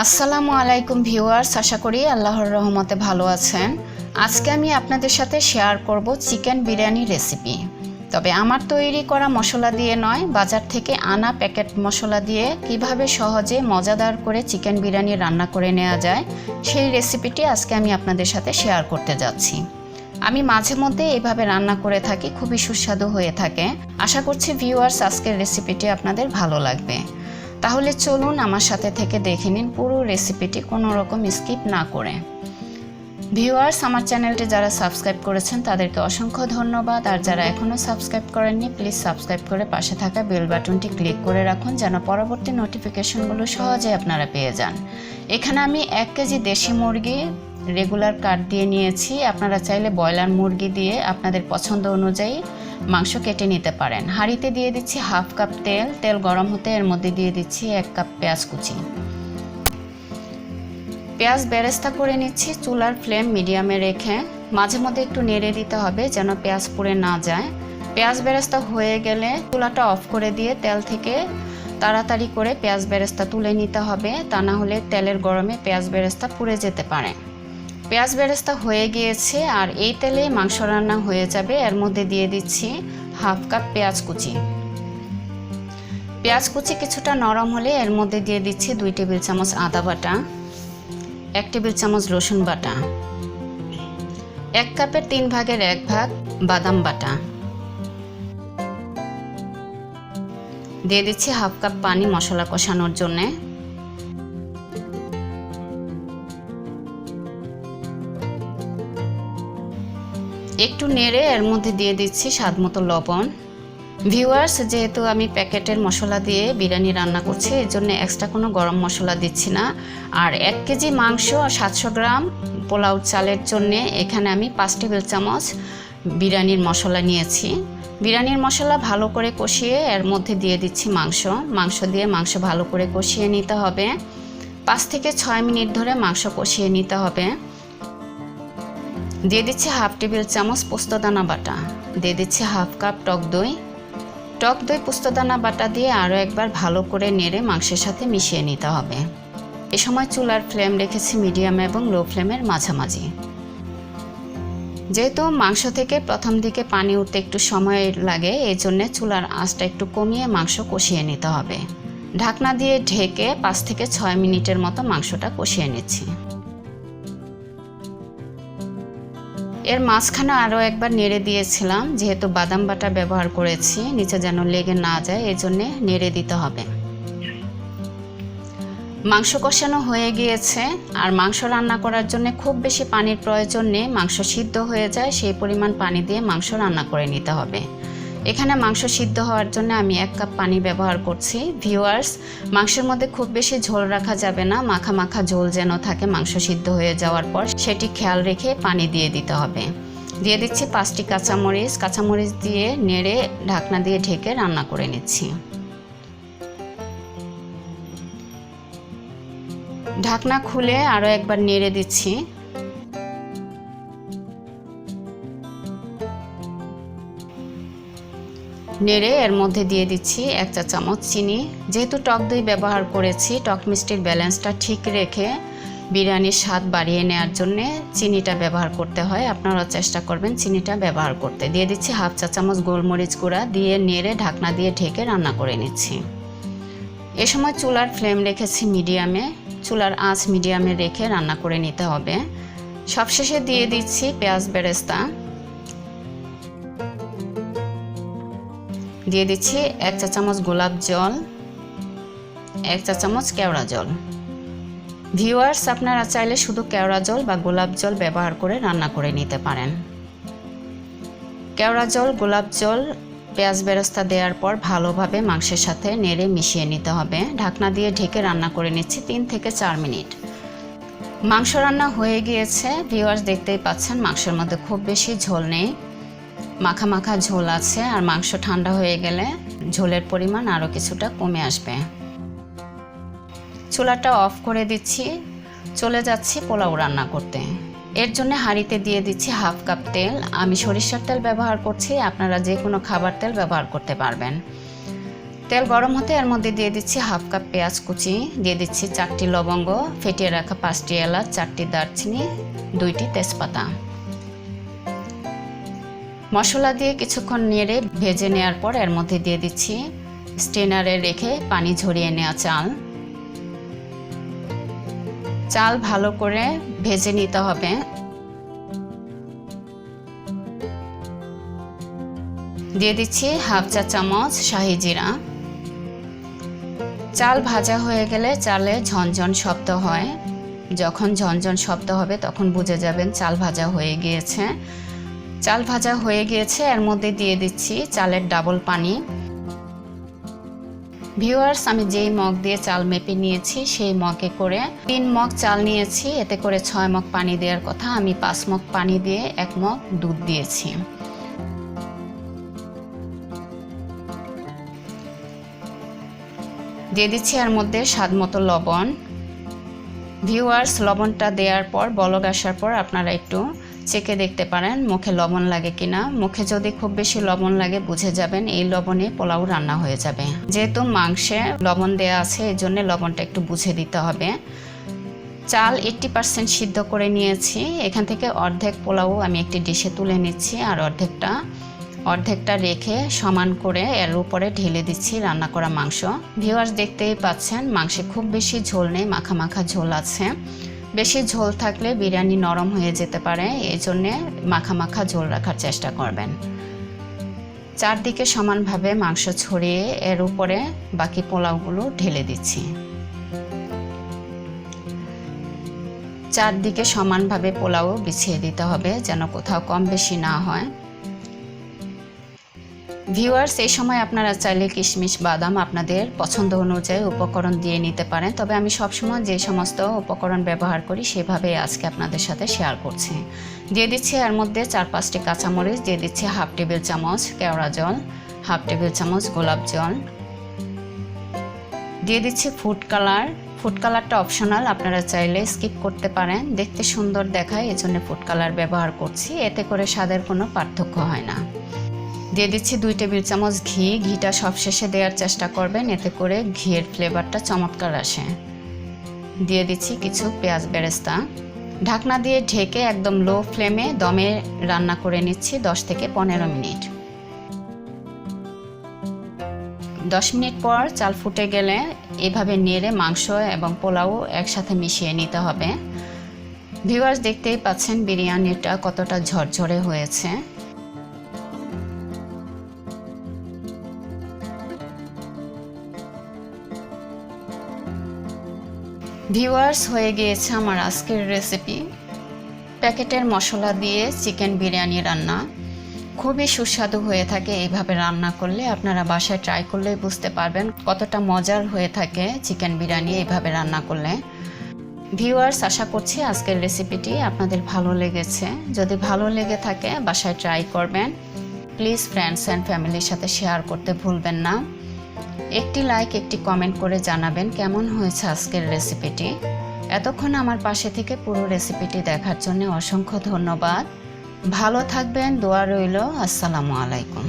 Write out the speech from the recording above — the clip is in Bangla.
আসসালামু আলাইকুম ভিউয়ার্স, আশা করি আল্লাহর রহমতে ভালো আছেন। আজকে আমি আপনাদের সাথে শেয়ার করব চিকেন বিরিয়ানি রেসিপি। তবে আমার তৈরি করা মশলা দিয়ে নয়, বাজার থেকে আনা প্যাকেট মশলা দিয়ে কিভাবে সহজে মজাদার করে চিকেন বিরিয়ানি রান্না করে নেওয়া যায় সেই রেসিপিটি আজকে আমি আপনাদের সাথে শেয়ার করতে যাচ্ছি। আমি মাঝে মধ্যে এইভাবে রান্না করে থাকি, খুবই সুস্বাদু হয়ে থাকে। আশা করছি ভিউয়ার্স আজকের রেসিপিটি আপনাদের ভালো লাগবে। তাহলে চলুন আমার সাথে থেকে দেখে নিন পুরো রেসিপিটি কোনো রকম স্কিপ না করে। ভিউয়ার্স, আমার চ্যানেলটি যারা সাবস্ক্রাইব করেছেন তাদেরকে অসংখ্য ধন্যবাদ, আর যারা এখনও সাবস্ক্রাইব করেননি প্লিজ সাবস্ক্রাইব করে পাশে থাকা বেল বাটনটি ক্লিক করে রাখুন যেন পরবর্তী নোটিফিকেশনগুলো সহজে আপনারা পেয়ে যান। এখানে আমি 1 কেজি দেশি মুরগি রেগুলার কাট দিয়ে নিয়েছি। আপনারা চাইলে ব্রয়লার মুরগি দিয়ে আপনাদের পছন্দ অনুযায়ী মাংস কেটে নিতে পারেন। হাঁড়িতে দিয়ে দিচ্ছি হাফ কাপ তেল। তেল গরম হতে এর মধ্যে দিয়ে দিচ্ছি 1 কাপ পেঁয়াজ কুচি। পেঁয়াজ বেরেস্তা করে নিচ্ছি। চুলার ফ্লেম মিডিয়ামে রেখে মাঝে মধ্যে একটু নেড়ে দিতে হবে যেন পেঁয়াজ পুড়ে না যায়। পেঁয়াজ বেরেস্তা হয়ে গেলে চুলাটা অফ করে দিয়ে তেল থেকে তাড়াতাড়ি করে পেঁয়াজ বেরেস্তা তুলে নিতে হবে, তা না হলে তেলের গরমে পেঁয়াজ বেরেস্তা পুড়ে যেতে পারে। পেঁয়াজ বেরেস্তা হয়ে গিয়েছে আর এই তেলে মাংস রান্না হয়ে যাবে। এর মধ্যে দিয়ে দিচ্ছি হাফ কাপ পেঁয়াজ কুচি। পেঁয়াজ কুচি কিছুটা নরম হলে এর মধ্যে দিয়ে দিচ্ছি 2 টেবিল চামচ আদা বাটা, 1 টেবিল চামচ রসুন বাটা, 1 কাপের 3 ভাগের 1 ভাগ বাদাম বাটা, দিয়ে দিচ্ছি হাফ কাপ পানি মশলা কষানোর জন্যে। একটু নেড়ে এর মধ্যে দিয়ে দিচ্ছি স্বাদমতো লবণ। ভিউয়ার্স, যেহেতু আমি প্যাকেটের মশলা দিয়ে বিরিয়ানি রান্না করছি এর জন্য এক্সট্রা কোনো গরম মশলা দিচ্ছি না। আর 1 কেজি মাংস আর 700 গ্রাম পোলাও চালের জন্য এখানে আমি 5 টেবিল চামচ বিরিয়ানির মশলা নিয়েছি। বিরিয়ানির মশলা ভালো করে কষিয়ে এর মধ্যে দিয়ে দিচ্ছি মাংস দিয়ে মাংস ভালো করে কষিয়ে নিতে হবে। 5 থেকে 6 মিনিট ধরে মাংস কষিয়ে নিতে হবে। দিয়ে দিচ্ছি হাফ টেবিল চামচ পোস্তদানা বাটা, দিয়ে দিচ্ছি হাফ কাপ টক দই পোস্তদানা বাটা দিয়ে আরও একবার ভালো করে নেড়ে মাংসের সাথে মিশিয়ে নিতে হবে। এ সময় চুলার ফ্লেম রেখেছি মিডিয়াম এবং লো ফ্লেমের মাঝামাঝি। যেহেতু মাংস থেকে প্রথম দিকে পানি উঠতে একটু সময় লাগে, এই জন্য চুলার আঁচটা একটু কমিয়ে মাংস কষিয়ে নিতে হবে। ঢাকনা দিয়ে ঢেকে 5 থেকে 6 মিনিটের মতো মাংসটা কষিয়ে নিচ্ছি। এর মাঝখানে আরও একবার নেড়ে দিয়েছিলাম, যেহেতু বাদাম বাটা ব্যবহার করেছি নিচে যেন লেগে না যায় এই জন্যে নেড়ে দিতে হবে। মাংস কষানো হয়ে গিয়েছে আর মাংস রান্না করার জন্য খুব বেশি পানির প্রয়োজন নেই। মাংস সিদ্ধ হয়ে যায় সেই পরিমাণ পানি দিয়ে মাংস রান্না করে নিতে হবে। এখানে মাংস সিদ্ধ হওয়ার জন্য আমি 1 কাপ পানি ব্যবহার করছি। ভিউয়ার্স, মাংসের মধ্যে খুব বেশি ঝোল রাখা যাবে না, মাখা মাখা ঝোল যেন থাকে মাংস সিদ্ধ হয়ে যাওয়ার পর, সেটি খেয়াল রেখে পানি দিয়ে দিতে হবে। দিয়ে দিচ্ছি 5টি কাঁচামরিচ দিয়ে নেড়ে ঢাকনা দিয়ে ঢেকে রান্না করে নিচ্ছি। ঢাকনা খুলে আরও একবার নেড়ে দিচ্ছি। নেড়ে এর মধ্যে দিয়ে দিচ্ছি 1 চা চামচ চিনি। যেহেতু টক দই ব্যবহার করেছি, টক মিষ্টির ব্যালেন্সটা ঠিক রেখে বিরিয়ানির স্বাদ বাড়িয়ে নেওয়ার জন্য চিনিটা ব্যবহার করতে হয়। আপনারা চেষ্টা করবেন চিনিটা ব্যবহার করতে। দিয়ে দিচ্ছি হাফ চা চামচ গোলমরিচ গুঁড়া দিয়ে নেড়ে ঢাকনা দিয়ে ঢেকে রান্না করে নিচ্ছি। এ সময় চুলার ফ্লেম রেখেছি মিডিয়ামে, চুলার আঁচ মিডিয়ামে রেখে রান্না করে নিতে হবে। সবশেষে দিয়ে দিচ্ছি পেঁয়াজ বেরেস্তা, দিয়ে দিচ্ছি 1 চা চামচ গোলাপ জল, 1 চা চামচ কেওড়া জল। ভিউয়ার্স, আপনারা চাইলে শুধু কেওড়া জল বা গোলাপ জল ব্যবহার করে রান্না করে নিতে পারেন। কেওড়া জল, গোলাপ জল, পেঁয়াজ বেরেস্তা দেওয়ার পর ভালোভাবে মাংসের সাথে নেড়ে মিশিয়ে নিতে হবে। ঢাকনা দিয়ে ঢেকে রান্না করে নিচ্ছি 3 থেকে 4 মিনিট। মাংস রান্না হয়ে গিয়েছে। ভিউয়ার্স, দেখতেই পাচ্ছেন মাংসের মধ্যে খুব বেশি ঝোল নেই, মাখা মাখা ঝোল আছে। আর মাংস ঠান্ডা হয়ে গেলে ঝোলের পরিমাণ আরও কিছুটা কমে আসবে। চুলাটা অফ করে দিচ্ছি, চলে যাচ্ছি পোলাও রান্না করতে। এর জন্য হাঁড়িতে দিয়ে দিচ্ছি হাফ কাপ তেল। আমি সরিষার তেল ব্যবহার করছি, আপনারা যে কোনো খাবার তেল ব্যবহার করতে পারবেন। তেল গরম হতে এর মধ্যে দিয়ে দিচ্ছি হাফ কাপ পেঁয়াজ কুচি, দিয়ে দিচ্ছি 4টি লবঙ্গ, ফেটিয়ে রাখা 5টি এলাচ, 4টি দারচিনি, 2টি তেজপাতা। মশলা দিয়ে কিছুক্ষণ নেড়ে ভেজে নেওয়ার পর এর মধ্যে দিয়ে দিচ্ছি স্ট্রেনারে রেখে পানি ঝরিয়ে নেওয়া চাল। চাল ভালো করে ভেজে নিতে হবে। দিয়ে দিচ্ছি হাফ চা চামচ শাহি জিরা। চাল ভাজা হয়ে গেলে চালে ঝনঝন শব্দ হয়। যখন ঝনঝন শব্দ হবে তখন বুঝে যাবেন চাল ভাজা হয়ে গিয়েছে। চাল ভাজা হয়ে গিয়েছে, এর মধ্যে দিয়ে দিচ্ছি চালের ডাবল পানি। ভিউয়ার্স, আমি যেই মগ দিয়ে চাল মেপে নিয়েছি সেই মগে করে 3 মগ চাল নিয়েছি, এতে করে 6 মগ পানি দেওয়ার কথা। আমি 5 মগ পানি দিয়ে 1 মগ দুধ দিয়েছি। দিয়ে দিচ্ছি এর মধ্যে স্বাদ মতো লবণ। ভিউয়ার্স, লবণটা দেওয়ার পর বলক আসার পর আপনারা একটু চেখে দেখতে পারেন মুখে লবণ লাগে কিনা। মুখে যদি খুব বেশি লবণ লাগে বুঝে যাবেন এই লবণে পোলাও রান্না হয়ে যাবে। যেহেতু মাংসে লবণ দেওয়া আছে এই জন্য লবণটা একটু বুঝে দিতে হবে। চাল 80% সিদ্ধ করে নিয়েছি। এখান থেকে অর্ধেক পোলাও আমি একটি ডিশে তুলে নিচ্ছি, আর অর্ধেকটা রেখে সমান করে এর উপরে ঢেলে দিচ্ছি রান্না করা মাংস। ভিউয়ার্স, দেখতেই পাচ্ছেন মাংসে খুব বেশি ঝোল নেই, মাখা মাখা ঝোল আছে। বেশি ঝোল থাকলে বিরিয়ানি নরম হয়ে যেতে পারে, এই জন্যে মাখা মাখা ঝোল রাখার চেষ্টা করবেন। চারদিকে সমানভাবে মাংস ছড়িয়ে এর উপরে বাকি পোলাওগুলো ঢেলে দিচ্ছি। চারদিকে সমানভাবে পোলাও বিছিয়ে দিতে হবে যেন কোথাও কম বেশি না হয়। ভিউয়ার্স, এই সময় আপনারা চাইলে কিশমিশ বাদাম আপনাদের পছন্দ অনুযায়ী উপকরণ দিয়ে নিতে পারেন, তবে আমি সবসময় যে সমস্ত উপকরণ ব্যবহার করি সেভাবেই আজকে আপনাদের সাথে শেয়ার করছি। দিয়ে দিচ্ছি এর মধ্যে 4-5টি কাঁচামরিচ, দিয়ে দিচ্ছি হাফ টেবিল চামচ কেওড়া জল, হাফ টেবিল চামচ গোলাপ জল, দিয়ে দিচ্ছি ফুড কালার। ফুড কালারটা অপশনাল, আপনারা চাইলে স্কিপ করতে পারেন। দেখতে সুন্দর দেখায় এজন্য ফুড কালার ব্যবহার করছি, এতে করে স্বাদের কোনো পার্থক্য হয় না। দিয়ে দিচ্ছি 2 টেবিল চামচ ঘি। ঘিটা সবশেষে দেওয়ার চেষ্টা করবেন, এতে করে ঘিয়ের ফ্লেভারটা চমৎকার আসে। দিয়ে দিচ্ছি কিছু পেঁয়াজ বেরেস্তা। ঢাকনা দিয়ে ঢেকে একদম লো ফ্লেমে দমে রান্না করে নিচ্ছি 10 থেকে 15 মিনিট। 10 মিনিট পর চাল ফুটে গেলে এভাবে নেড়ে মাংস এবং পোলাও একসাথে মিশিয়ে নিতে হবে। ভিউয়ার্স, দেখতেই পাচ্ছেন বিরিয়ানিটা কতটা ঝরঝরে হয়েছে। ভিউয়ার্স, হয়ে গিয়েছে আমার আজকের রেসিপি। প্যাকেটের মশলা দিয়ে চিকেন বিরিয়ানি রান্না খুবই সুস্বাদু হয়ে থাকে। এইভাবে রান্না করলে আপনারা বাসায় ট্রাই করলেই বুঝতে পারবেন কতটা মজার হয়ে থাকে চিকেন বিরিয়ানি এইভাবে রান্না করলে। ভিউয়ার্স, আশা করছি আজকের রেসিপিটি আপনাদের ভালো লেগেছে। যদি ভালো লেগে থাকে বাসায় ট্রাই করবেন। প্লিজ ফ্রেন্ডস অ্যান্ড ফ্যামিলির সাথে শেয়ার করতে ভুলবেন না। একটি লাইক, একটি কমেন্ট করে জানাবেন কেমন হয়েছে আজকের রেসিপিটি। এতক্ষণ আমার পাশে থেকে পুরো রেসিপিটি দেখার জন্য অসংখ্য ধন্যবাদ। ভালো থাকবেন, দোয়া রইল। আসসালামু আলাইকুম।